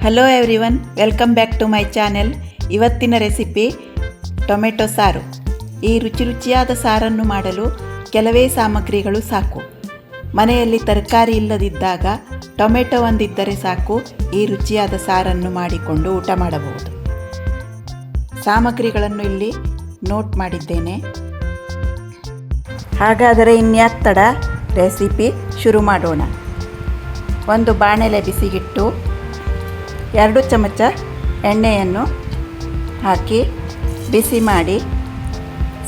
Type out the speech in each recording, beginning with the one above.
Hello everyone, welcome back to my channel. ಇವತ್ತಿನ recipe tomato ಸಾರು. ಈ ರುಚಿಯಾದ ಸಾರನ್ನು ಮಾಡಲು ಕೆಲವೇ ಸಾಮಗ್ರಿಗಳು ಸಾಕು. ಮನೆಯಲ್ಲಿ ತರಕಾರಿ ಇಲ್ಲದಿದ್ದಾಗ ಟೊಮೆಟೊ ಒಂದಿದ್ದರೆ ಸಾಕು, ಈ ರುಚಿಯಾದ ಸಾರನ್ನು ಮಾಡಿಕೊಂಡು ಊಟ ಮಾಡಬಹುದು. ಸಾಮಗ್ರಿಗಳನ್ನು ಇಲ್ಲಿ ನೋಟ್ ಮಾಡಿದ್ದೇನೆ. ಹಾಗಾದರೆ ಇನ್ಯಾಕೆ ತಡ, ರೆಸಿಪಿ ಶುರು ಮಾಡೋಣ. ಒಂದು ಬಾಣಲೆ ಬಿಸಿಗಿಟ್ಟು 2 ಚಮಚ ಎಣ್ಣೆಯನ್ನು ಹಾಕಿ ಬಿಸಿ ಮಾಡಿ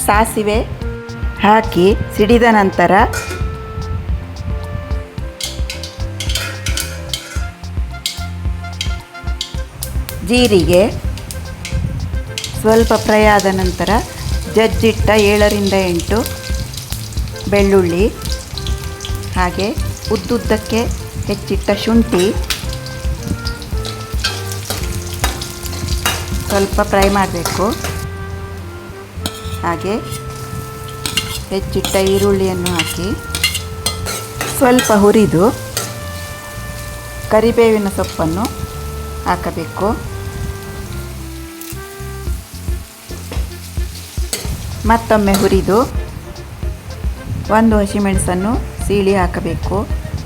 ಸಾಸಿವೆ ಹಾಕಿ ಸಿಡಿದ ನಂತರ ಜೀರಿಗೆ ಸ್ವಲ್ಪ ಫ್ರೈ ಆದ ನಂತರ ಜಜ್ಜಿಟ್ಟ 7ರಿಂದ 8 ಬೆಳ್ಳುಳ್ಳಿ, ಹಾಗೆ ಉದ್ದುದ್ದಕ್ಕೆ ಹೆಚ್ಚಿಟ್ಟ ಶುಂಠಿ ಸ್ವಲ್ಪ ಫ್ರೈ ಮಾಡಬೇಕು. ಹಾಗೆ ಹೆಚ್ಚಿಟ್ಟ ಈರುಳ್ಳಿಯನ್ನು ಹಾಕಿ ಸ್ವಲ್ಪ ಹುರಿದು ಕರಿಬೇವಿನ ಸೊಪ್ಪನ್ನು ಹಾಕಬೇಕು. ಮತ್ತೊಮ್ಮೆ ಹುರಿದು 1 ಹಸಿಮೆಣಸನ್ನು ಸೀಳಿ ಹಾಕಬೇಕು.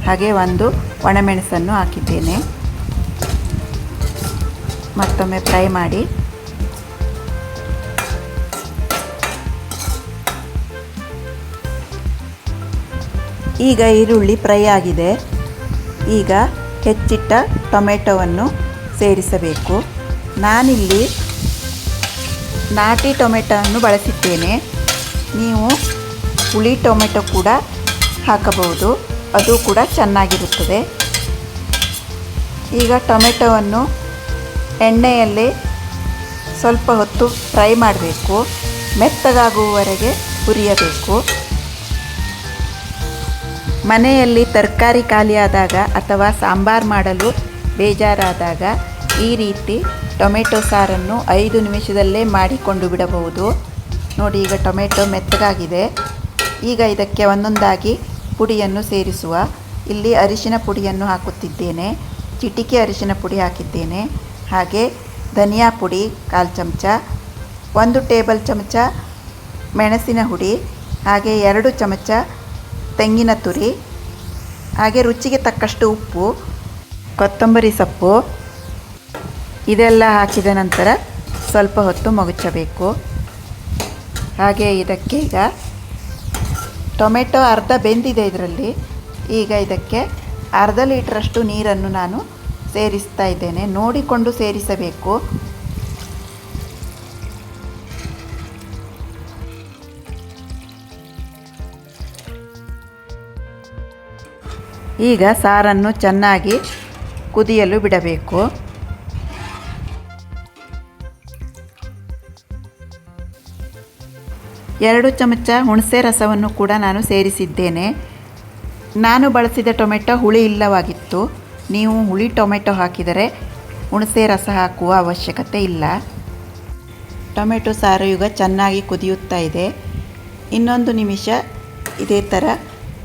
ಹಾಗೆ 1 ಒಣಮೆಣಸನ್ನು ಹಾಕಿದ್ದೇನೆ. ಮತ್ತೊಮ್ಮೆ ಫ್ರೈ ಮಾಡಿ ಈಗ ಈರುಳ್ಳಿ ಫ್ರೈ ಆಗಿದೆ. ಈಗ ಹೆಚ್ಚಿಟ್ಟ ಟೊಮೆಟೊವನ್ನು ಸೇರಿಸಬೇಕು. ನಾನಿಲ್ಲಿ ನಾಟಿ ಟೊಮೆಟೊವನ್ನು ಬಳಸಿದ್ದೇನೆ. ನೀವು ಹುಳಿ ಟೊಮೆಟೊ ಕೂಡ ಹಾಕಬಹುದು, ಅದು ಕೂಡ ಚೆನ್ನಾಗಿರುತ್ತದೆ. ಈಗ ಟೊಮೆಟೊವನ್ನು ಎಣ್ಣೆಯಲ್ಲಿ ಸ್ವಲ್ಪ ಹೊತ್ತು ಫ್ರೈ ಮಾಡಬೇಕು. ಮೆತ್ತಗಾಗುವವರೆಗೆ ಹುರಿಯಬೇಕು. ಮನೆಯಲ್ಲಿ ತರಕಾರಿ ಖಾಲಿಯಾದಾಗ ಅಥವಾ ಸಾಂಬಾರು ಮಾಡಲು ಬೇಜಾರಾದಾಗ ಈ ರೀತಿ ಟೊಮೆಟೊ ಸಾರನ್ನು 5 ನಿಮಿಷದಲ್ಲೇ ಮಾಡಿಕೊಂಡು ಬಿಡಬಹುದು. ನೋಡಿ, ಈಗ ಟೊಮೆಟೊ ಮೆತ್ತಗಾಗಿದೆ. ಈಗ ಇದಕ್ಕೆ ಒಂದೊಂದಾಗಿ ಪುಡಿಯನ್ನು ಸೇರಿಸುವ. ಇಲ್ಲಿ ಅರಿಶಿನ ಪುಡಿಯನ್ನು ಹಾಕುತ್ತಿದ್ದೇನೆ. ಚಿಟಿಕೆ ಅರಿಶಿನ ಪುಡಿ ಹಾಕಿದ್ದೇನೆ. ಹಾಗೆ ಧನಿಯಾ ಪುಡಿ 1/4 ಚಮಚ, 1 ಟೇಬಲ್ ಚಮಚ ಮೆಣಸಿನ ಹುಡಿ, ಹಾಗೆ 2 ಚಮಚ ತೆಂಗಿನ ತುರಿ, ಹಾಗೆ ರುಚಿಗೆ ತಕ್ಕಷ್ಟು ಉಪ್ಪು, ಕೊತ್ತಂಬರಿ ಸೊಪ್ಪು. ಇದೆಲ್ಲ ಹಾಕಿದ ನಂತರ ಸ್ವಲ್ಪ ಹೊತ್ತು ಮಗುಚಬೇಕು. ಹಾಗೆ ಇದಕ್ಕೆ ಈಗ ಟೊಮೆಟೊ ಅರ್ಧ ಬೆಂದಿದೆ ಇದರಲ್ಲಿ. ಈಗ ಇದಕ್ಕೆ 1/2 ಲೀಟ್ರಷ್ಟು ನೀರನ್ನು ನಾನು ಸೇರಿಸ್ತಾ ಇದ್ದೇನೆ. ನೋಡಿಕೊಂಡು ಸೇರಿಸಬೇಕು. ಈಗ ಸಾರನ್ನು ಚೆನ್ನಾಗಿ ಕುದಿಯಲು ಬಿಡಬೇಕು. ಎರಡು ಚಮಚ ಹುಣಸೆ ರಸವನ್ನು ಕೂಡ ನಾನು ಸೇರಿಸಿದ್ದೇನೆ. ನಾನು ಬಳಸಿದ ಟೊಮೆಟೊ ಹುಳಿ ಇಲ್ಲವಾಗಿತ್ತು. ನೀವು ಹುಳಿ ಟೊಮೆಟೊ ಹಾಕಿದರೆ ಹುಣಸೆ ರಸ ಹಾಕುವ ಅವಶ್ಯಕತೆ ಇಲ್ಲ. ಟೊಮೆಟೊ ಸಾರು ಈಗ ಚೆನ್ನಾಗಿ ಕುದಿಯುತ್ತಾ ಇದೆ. ಇನ್ನೊಂದು ನಿಮಿಷ ಇದೇ ಥರ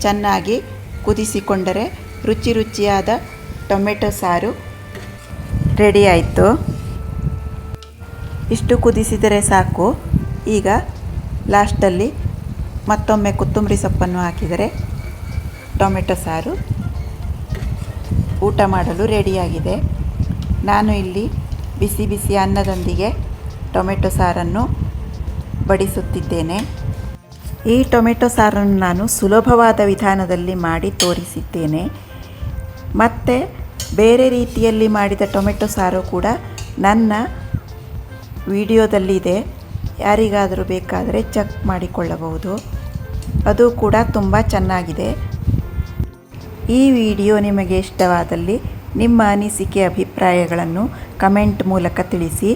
ಚೆನ್ನಾಗಿ ಕುದಿಸಿಕೊಂಡರೆ ರುಚಿಯಾದ ಟೊಮೆಟೊ ಸಾರು ರೆಡಿ ಆಯಿತು. ಇಷ್ಟು ಕುದಿಸಿದರೆ ಸಾಕು. ಈಗ ಲಾಸ್ಟಲ್ಲಿ ಮತ್ತೊಮ್ಮೆ ಕೊತ್ತಂಬರಿ ಸೊಪ್ಪನ್ನು ಹಾಕಿದರೆ ಟೊಮೆಟೊ ಸಾರು ಊಟ ಮಾಡಲು ರೆಡಿಯಾಗಿದೆ. ನಾನು ಇಲ್ಲಿ ಬಿಸಿ ಬಿಸಿ ಅನ್ನದೊಂದಿಗೆ ಟೊಮೆಟೊ ಸಾರನ್ನು ಬಡಿಸುತ್ತಿದ್ದೇನೆ. ಈ ಟೊಮೆಟೊ ಸಾರನ್ನು ನಾನು ಸುಲಭವಾದ ವಿಧಾನದಲ್ಲಿ ಮಾಡಿ ತೋರಿಸಿದ್ದೇನೆ. ಮತ್ತು ಬೇರೆ ರೀತಿಯಲ್ಲಿ ಮಾಡಿದ ಟೊಮೆಟೊ ಸಾರು ಕೂಡ ನನ್ನ ವಿಡಿಯೋದಲ್ಲಿದೆ. ಯಾರಿಗಾದರೂ ಬೇಕಾದರೆ ಚೆಕ್ ಮಾಡಿಕೊಳ್ಳಬಹುದು. ಅದು ಕೂಡ ತುಂಬ ಚೆನ್ನಾಗಿದೆ. ಈ ವಿಡಿಯೋ ನಿಮಗೆ ಇಷ್ಟವಾದಲ್ಲಿ ನಿಮ್ಮ ಅನಿಸಿಕೆ ಅಭಿಪ್ರಾಯಗಳನ್ನು ಕಮೆಂಟ್ ಮೂಲಕ ತಿಳಿಸಿ.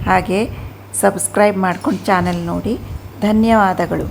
ಹಾಗೆ ಸಬ್ಸ್ಕ್ರೈಬ್ ಮಾಡ್ಕೊಂಡು ಚಾನೆಲ್ ನೋಡಿ. ಧನ್ಯವಾದಗಳು.